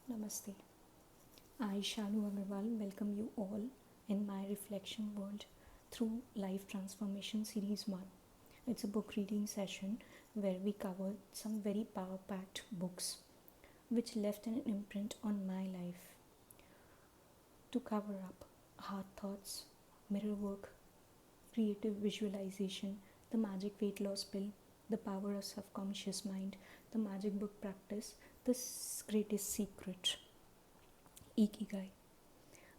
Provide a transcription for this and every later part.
Namaste. I, Shanu Agarwal, welcome you all in my reflection world through Life Transformation Series 1. It's a book reading session where we cover some very power packed books which left an imprint on my life. To cover up hard thoughts, mirror work, creative visualization, the magic weight loss pill, the power of subconscious mind, the magic book practice, the greatest secret. Ikigai.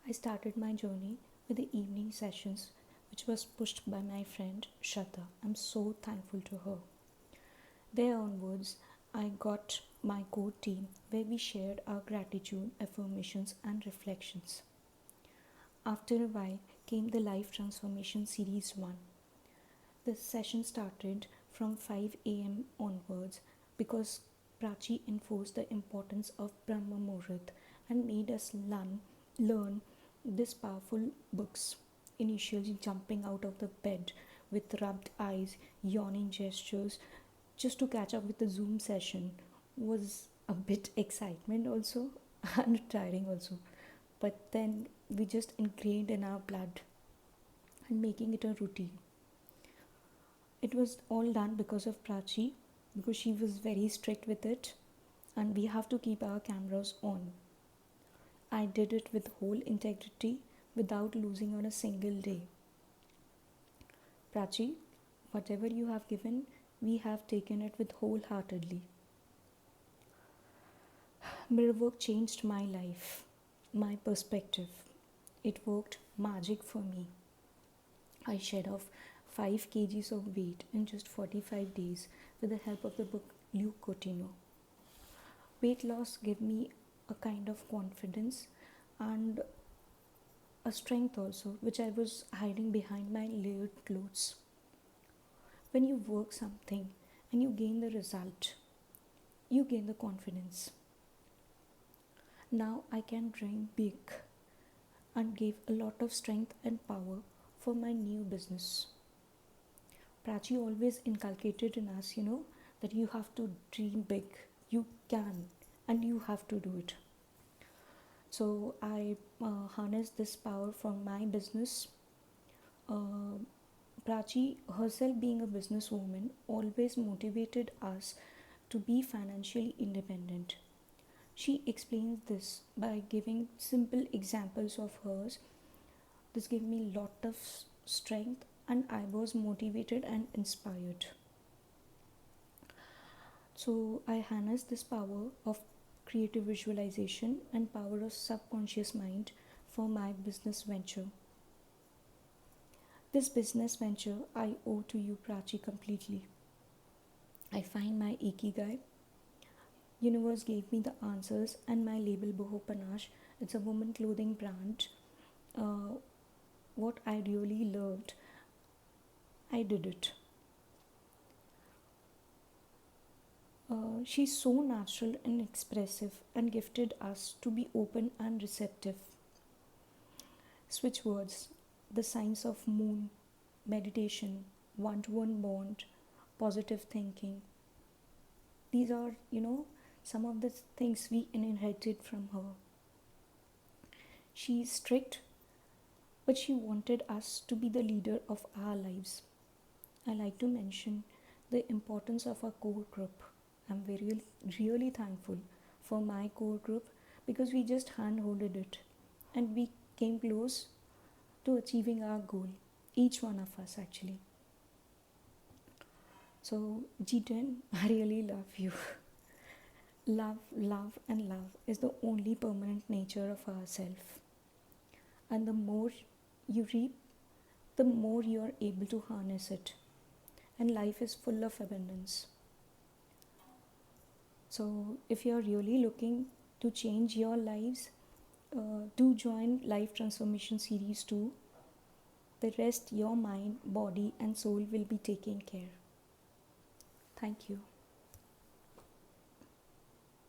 I started my journey with the evening sessions, which was pushed by my friend Shraddha. I'm so thankful to her. There onwards, I got my core team where we shared our gratitude, affirmations, and reflections. After a while came the Life Transformation Series 1. The session started from 5 am onwards because Prachi enforced the importance of Brahma Muhurat and made us learn these powerful books. Initially, jumping out of the bed with rubbed eyes, yawning gestures, just to catch up with the Zoom session was a bit excitement also and tiring also. But then we just ingrained in our blood and making it a routine. It was all done because of Prachi, because she was very strict with it, and we have to keep our cameras on. I did it with whole integrity without losing on a single day. Prachi, whatever you have given, we have taken it with wholeheartedly. Mirror work changed my life, my perspective. It worked magic for me. I shed off 5 kgs of weight in just 45 days with the help of the book Luke Cotino. Weight loss gave me a kind of confidence and a strength also, which I was hiding behind my layered clothes. When you work something and you gain the result, you gain the confidence. Now I can dream big and give a lot of strength and power for my new business. Prachi always inculcated in us, that you have to dream big. You can and you have to do it. So I harnessed this power from my business. Prachi herself, being a businesswoman, always motivated us to be financially independent. She explains this by giving simple examples of hers. This gave me a lot of strength and I was motivated and inspired. So I harnessed this power of creative visualization and power of subconscious mind for my business venture. This business venture I owe to you, Prachi, completely. I find my Ikigai. Universe gave me the answers and my label Boho Panache. It's a woman clothing brand. What I really loved, I did it. She's so natural and expressive and gifted us to be open and receptive. Switch words: the signs of moon, meditation, one-to-one bond, positive thinking. These are, some of the things we inherited from her. She's strict, but she wanted us to be the leader of our lives. I like to mention the importance of our core group. I'm really thankful for my core group because we just handholded it and we came close to achieving our goal, each one of us actually. So G10, I really love you. Love and love is the only permanent nature of ourself. And the more you reap, the more you are able to harness it. And life is full of abundance. So if you are really looking to change your lives, do join Life Transformation Series 2. The rest, your mind, body and soul will be taking care. Thank you.